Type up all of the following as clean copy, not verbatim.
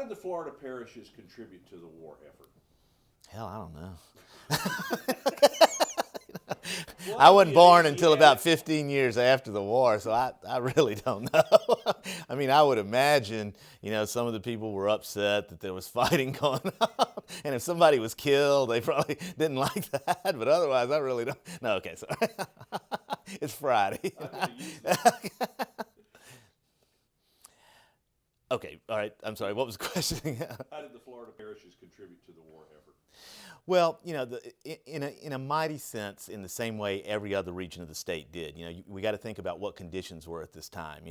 did the Florida parishes contribute to the war effort? Hell, I don't know. Well, I I'll give wasn't you an born easy until about at it. 15 years after the war, so I really don't know. I mean, I would imagine, some of the people were upset that there was fighting going on, and if somebody was killed, they probably didn't like that, but otherwise, I really don't. No, okay, sorry. It's Friday. I'm going to use that. Okay, all right, I'm sorry, what was the question? How did the Florida parishes contribute to the war effort? Well, in a mighty sense, in the same way every other region of the state did. We got to think about what conditions were at this time.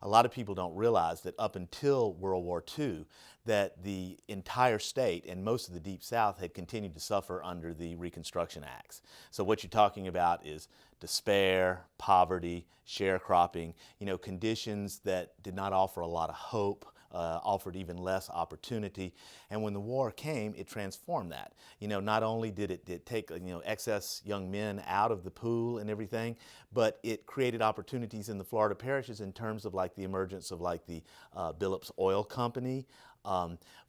A lot of people don't realize that up until World War II, that the entire state and most of the Deep South had continued to suffer under the Reconstruction Acts. So what you're talking about is despair, poverty, sharecropping, conditions that did not offer a lot of hope. Offered even less opportunity, and when the war came, it transformed that. Not only did it take excess young men out of the pool and everything, but it created opportunities in the Florida parishes in terms of like the emergence of like the Billups Oil Company,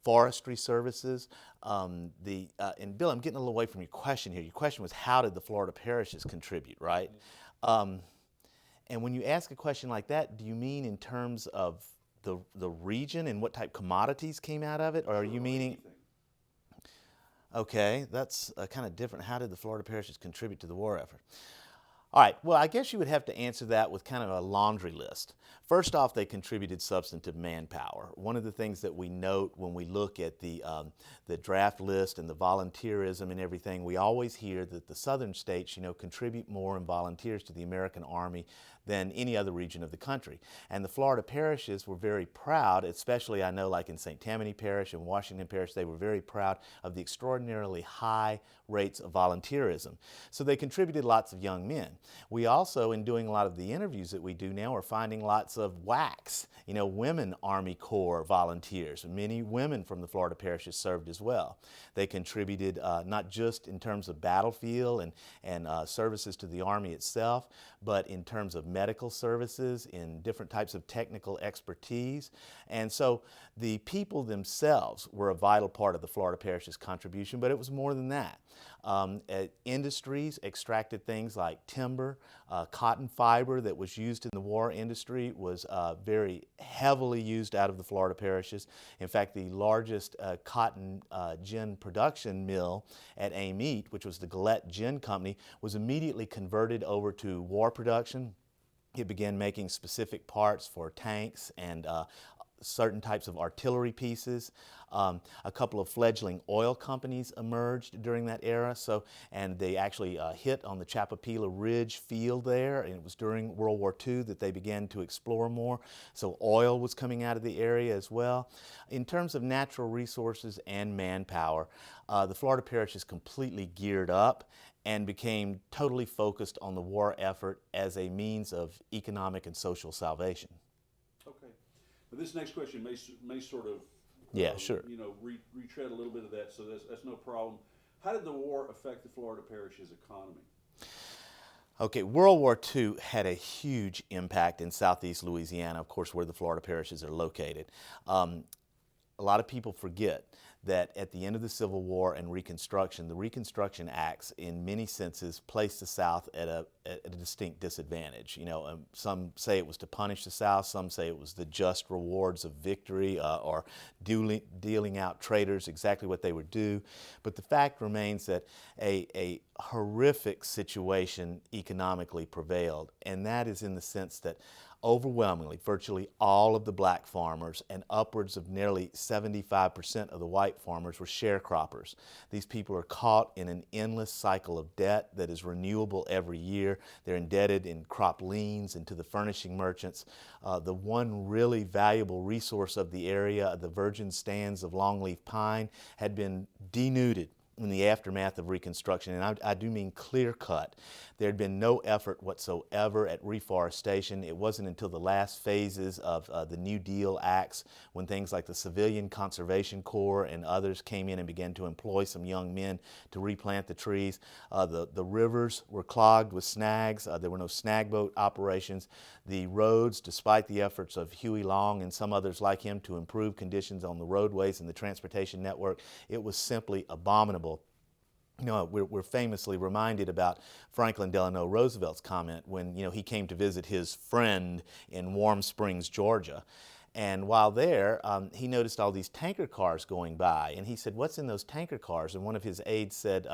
forestry services. And Bill, I'm getting a little away from your question here. Your question was, how did the Florida parishes contribute, right? And when you ask a question like that, do you mean in terms of the region and what type commodities came out of it, or are you meaning? Okay, that's kind of different. How did the Florida parishes contribute to the war effort? All right, well, I guess you would have to answer that with kind of a laundry list. First off, they contributed substantive manpower. One of the things that we note when we look at the draft list and the volunteerism and everything, we always hear that the southern states, contribute more in volunteers to the American Army than any other region of the country. And the Florida parishes were very proud, especially I know like in St. Tammany Parish and Washington Parish, they were very proud of the extraordinarily high rates of volunteerism. So they contributed lots of young men. We also, in doing a lot of the interviews that we do now, are finding lots of WACs, Women Army Corps volunteers. Many women from the Florida parishes served as well. They contributed not just in terms of battlefield and services to the Army itself, but in terms of medical services, in different types of technical expertise. And so the people themselves were a vital part of the Florida parishes contribution, but it was more than that. Industries extracted things like timber, cotton fiber that was used in the war industry was very heavily used out of the Florida parishes. In fact, the largest cotton gin production mill at Amite, which was the Gillette Gin Company, was immediately converted over to war production. It began making specific parts for tanks and certain types of artillery pieces. A couple of fledgling oil companies emerged during that era, and they actually hit on the Chapapila Ridge field there, and it was during World War II that they began to explore more. So oil was coming out of the area as well. In terms of natural resources and manpower, the Florida parish is completely geared up and became totally focused on the war effort as a means of economic and social salvation. Okay. But this next question may sort of, Yeah, sure. retread a little bit of that, so that's no problem. How did the war affect the Florida parish's economy? Okay, World War II had a huge impact in southeast Louisiana, of course, where the Florida parishes are located. A lot of people forget that at the end of the Civil War and Reconstruction, the Reconstruction Acts, in many senses, placed the South at a distinct disadvantage. Some say it was to punish the South, some say it was the just rewards of victory or dealing out traitors exactly what they would do. But the fact remains that a horrific situation economically prevailed, and that is in the sense that overwhelmingly, virtually all of the black farmers and upwards of nearly 75% of the white farmers were sharecroppers. These people are caught in an endless cycle of debt that is renewable every year. They're indebted in crop liens and to the furnishing merchants. The one really valuable resource of the area, the virgin stands of longleaf pine, had been denuded in the aftermath of Reconstruction, and I do mean clear cut. There had been no effort whatsoever at reforestation. It wasn't until the last phases of the New Deal acts, when things like the Civilian Conservation Corps and others came in and began to employ some young men to replant the trees. The rivers were clogged with snags. There were no snag boat operations. The roads, despite the efforts of Huey Long and some others like him to improve conditions on the roadways and the transportation network, it was simply abominable. You know, we're famously reminded about Franklin Delano Roosevelt's comment when, you know, he came to visit his friend in Warm Springs, Georgia. And while there, he noticed all these tanker cars going by, and he said, "What's in those tanker cars?" And one of his aides said,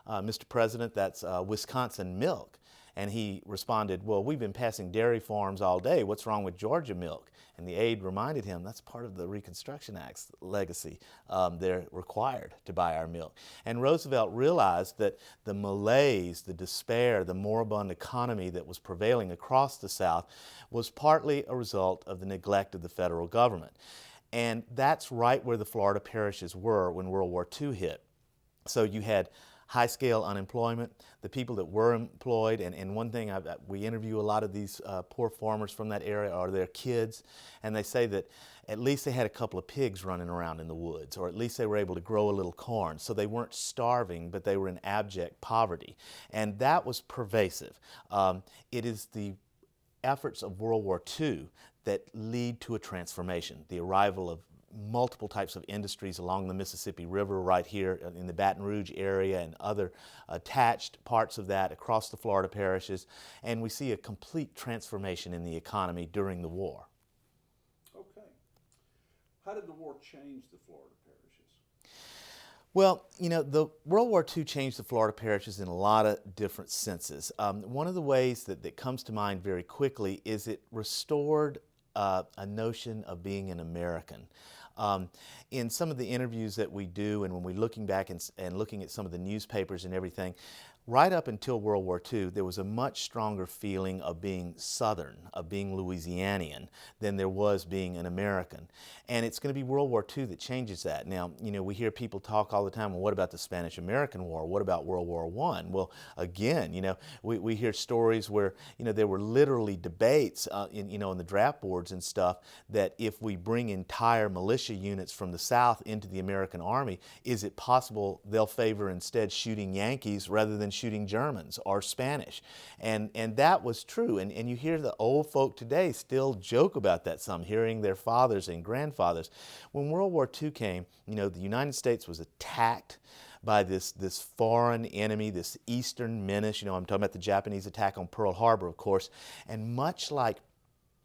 "Mr. President, that's Wisconsin milk." And he responded, "Well, we've been passing dairy farms all day. What's wrong with Georgia milk?" And the aide reminded him, that's part of the Reconstruction Act's legacy. They're required to buy our milk. And Roosevelt realized that the malaise, the despair, the moribund economy that was prevailing across the South was partly a result of the neglect of the federal government. And that's right where the Florida parishes were when World War II hit. So you had high-scale unemployment, the people that were employed, and one thing, we interview a lot of these poor farmers from that area, are their kids, and they say that at least they had a couple of pigs running around in the woods, or at least they were able to grow a little corn. So they weren't starving, but they were in abject poverty, and that was pervasive. It is the efforts of World War II that lead to a transformation, the arrival of multiple types of industries along the Mississippi River right here in the Baton Rouge area and other attached parts of that across the Florida parishes, and we see a complete transformation in the economy during the war. Okay. How did the war change the Florida parishes? Well, you know, the World War II changed the Florida parishes in a lot of different senses. One of the ways that comes to mind very quickly is it restored a notion of being an American. In some of the interviews that we do, and when we're looking back and looking at some of the newspapers and everything, right up until World War II, there was a much stronger feeling of being Southern, of being Louisianian, than there was being an American. And it's going to be World War II that changes that. Now, you know, we hear people talk all the time, well, what about the Spanish-American War? What about World War I? Well, again, you know, we hear stories where, you know, there were literally debates, in the draft boards and stuff, that if we bring entire militia units from the South into the American Army, is it possible they'll favor instead shooting Yankees rather than shooting Germans or Spanish? And that was true. And you hear the old folk today still joke about that some, hearing their fathers and grandfathers. When World War II came, you know, the United States was attacked by this foreign enemy, this Eastern menace. You know, I'm talking about the Japanese attack on Pearl Harbor, of course. And much like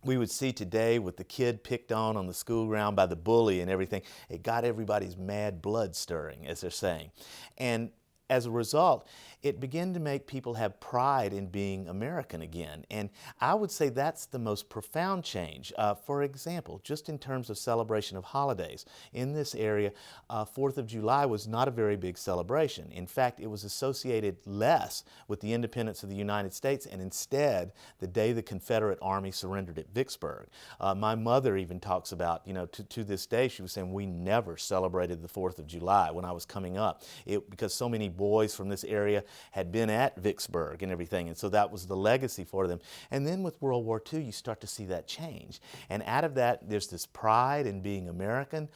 we would see today with the kid picked on the school ground by the bully and everything, it got everybody's mad blood stirring, as they're saying. And as a result, it began to make people have pride in being American again. And I would say that's the most profound change. For example, just in terms of celebration of holidays, in this area, 4th of July was not a very big celebration. In fact, it was associated less with the independence of the United States, and instead, the day the Confederate Army surrendered at Vicksburg. My mother even talks about, you know, to this day, she was saying, we never celebrated the 4th of July when I was coming up, because so many boys from this area had been at Vicksburg and everything, and so that was the legacy for them. And then with World War II, you start to see that change. And out of that, there's this pride in being American.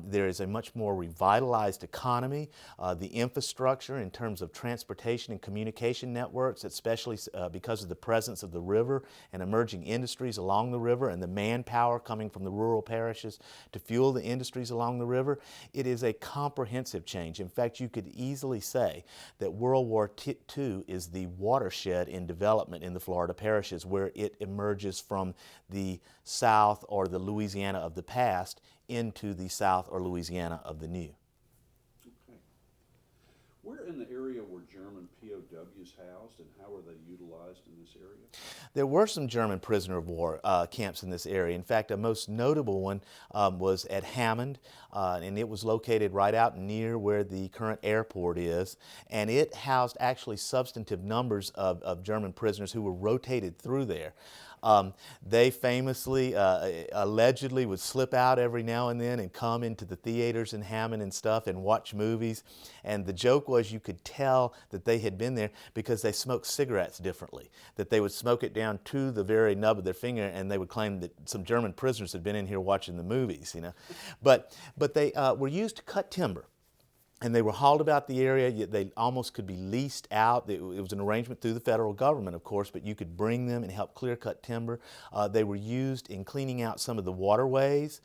There is a much more revitalized economy. The infrastructure in terms of transportation and communication networks, especially because of the presence of the river and emerging industries along the river and the manpower coming from the rural parishes to fuel the industries along the river, it is a comprehensive change. In fact, you could easily say that World War II is the watershed in development in the Florida parishes, where it emerges from the South or the Louisiana of the past into the South or Louisiana of the new. Okay. Where in the area were German POWs housed, and how were they utilized in this area? There were some German prisoner of war camps in this area. In fact, a most notable one was at Hammond, and it was located right out near where the current airport is, and it housed actually substantive numbers of German prisoners who were rotated through there. They famously, allegedly, would slip out every now and then and come into the theaters in Hammond and stuff and watch movies. And the joke was you could tell that they had been there because they smoked cigarettes differently, that they would smoke it down to the very nub of their finger, and they would claim that some German prisoners had been in here watching the movies, you know. But they were used to cut timber. And they were hauled about the area. They almost could be leased out. It was an arrangement through the federal government, of course, but you could bring them and help clear cut timber. They were used in cleaning out some of the waterways.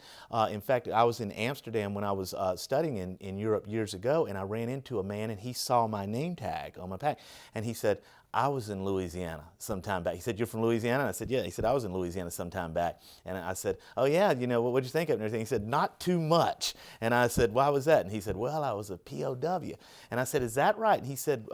In fact, I was in Amsterdam when I was studying in Europe years ago, and I ran into a man, and he saw my name tag on my pack, and he said, I was in Louisiana some time back. He said, you're from Louisiana? And I said, yeah. He said, I was in Louisiana some time back. And I said, oh yeah, you know, what'd you think of it and everything? He said, not too much. And I said, why was that? And he said, well, I was a POW. And I said, is that right? And he said,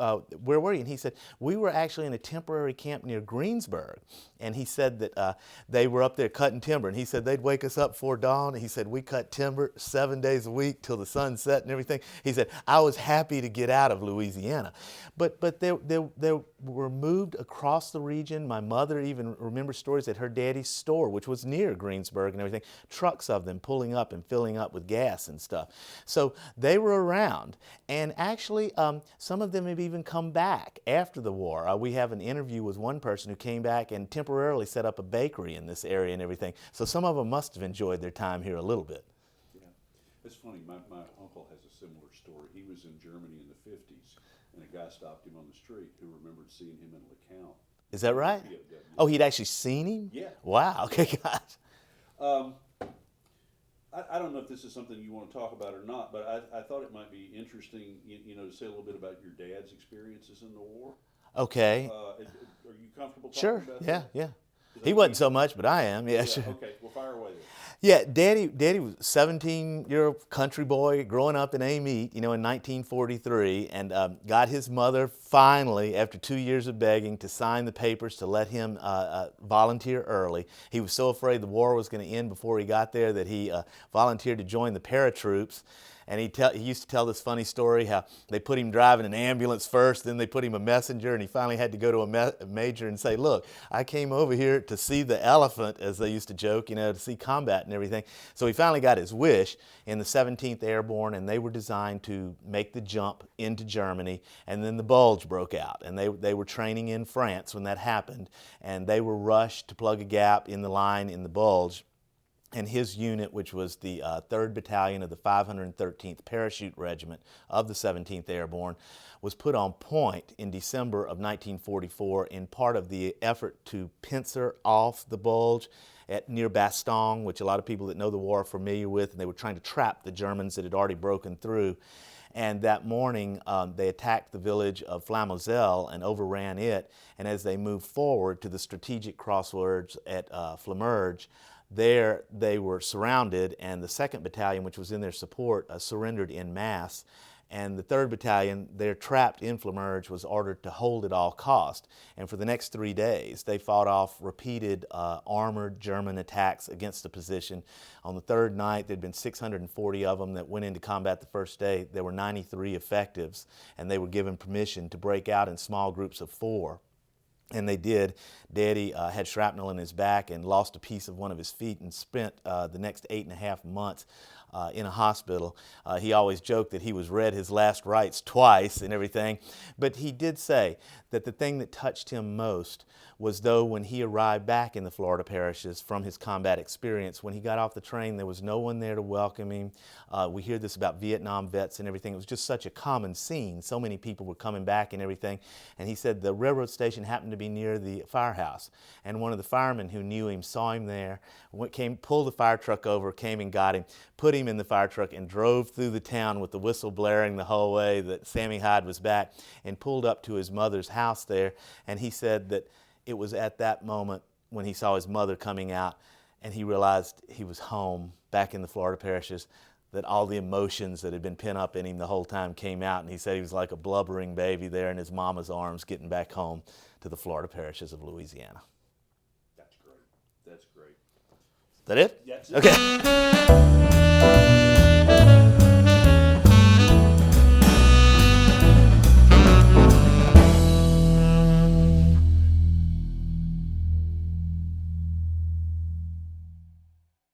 where were you? And he said, we were actually in a temporary camp near Greensburg. And he said that they were up there cutting timber. And he said, they'd wake us up before dawn. And he said, we cut timber 7 days a week till the sun set and everything. He said, I was happy to get out of Louisiana. But there were moved across the region. My mother even remembers stories at her daddy's store, which was near Greensburg and everything, trucks of them pulling up and filling up with gas and stuff. So they were around. And actually, some of them have even come back after the war. We have an interview with one person who came back and temporarily set up a bakery in this area and everything. So some of them must have enjoyed their time here a little bit. Yeah, it's funny. My uncle has a similar story. He was in Germany in the 50s. And a guy stopped him on the street who remembered seeing him in LeCount. Is that right? Oh, he'd actually seen him? Yeah. Wow, okay, gosh. I don't know if this is something you want to talk about or not, but I thought it might be interesting, you know, to say a little bit about your dad's experiences in the war. Okay. Are you comfortable talking Sure, about yeah, that? yeah. He wasn't so much, but I am, yeah, sure. Okay, well, fire away then. Yeah, Daddy was a 17-year-old country boy growing up in Amite, you know, in 1943, and got his mother finally, after 2 years of begging, to sign the papers to let him volunteer early. He was so afraid the war was going to end before he got there that he volunteered to join the paratroops. And he used to tell this funny story how they put him driving an ambulance first, then they put him a messenger, and he finally had to go to a major and say, look, I came over here to see the elephant, as they used to joke, you know, to see combat and everything. So he finally got his wish in the 17th Airborne, and they were designed to make the jump into Germany, and then the bulge broke out. And they were training in France when that happened, and they were rushed to plug a gap in the line in the bulge. And his unit, which was the 3rd Battalion of the 513th Parachute Regiment of the 17th Airborne, was put on point in December of 1944 in part of the effort to pincer off the bulge near Bastogne, which a lot of people that know the war are familiar with, and they were trying to trap the Germans that had already broken through. And that morning, they attacked the village of Flamozelle and overran it. And as they moved forward to the strategic crossroads at Flamerge, there they were surrounded, and the 2nd Battalion, which was in their support, surrendered en masse. And the 3rd Battalion, they're trapped in Flamerge, was ordered to hold at all cost. And for the next 3 days, they fought off repeated armored German attacks against the position. On the 3rd night, there'd been 640 of them that went into combat the first day. There were 93 effectives, and they were given permission to break out in small groups of 4. And they did. Daddy had shrapnel in his back and lost a piece of one of his feet and spent the next 8.5 months in a hospital. He always joked that he was read his last rites twice and everything. But he did say that the thing that touched him most was though when he arrived back in the Florida parishes from his combat experience, when he got off the train, there was no one there to welcome him. We hear this about Vietnam vets and everything. It was just such a common scene. So many people were coming back and everything. And he said the railroad station happened to be near the firehouse. And one of the firemen who knew him saw him there, pulled the fire truck over, came and got him, put him in the fire truck and drove through the town with the whistle blaring the whole way that Sammy Hyde was back, and pulled up to his mother's house there. And he said that it was at that moment when he saw his mother coming out and he realized he was home back in the Florida parishes, that all the emotions that had been pent up in him the whole time came out. And he said he was like a blubbering baby there in his mama's arms getting back home to the Florida parishes of Louisiana. That's great. That's great. Is that it? That's it. Okay.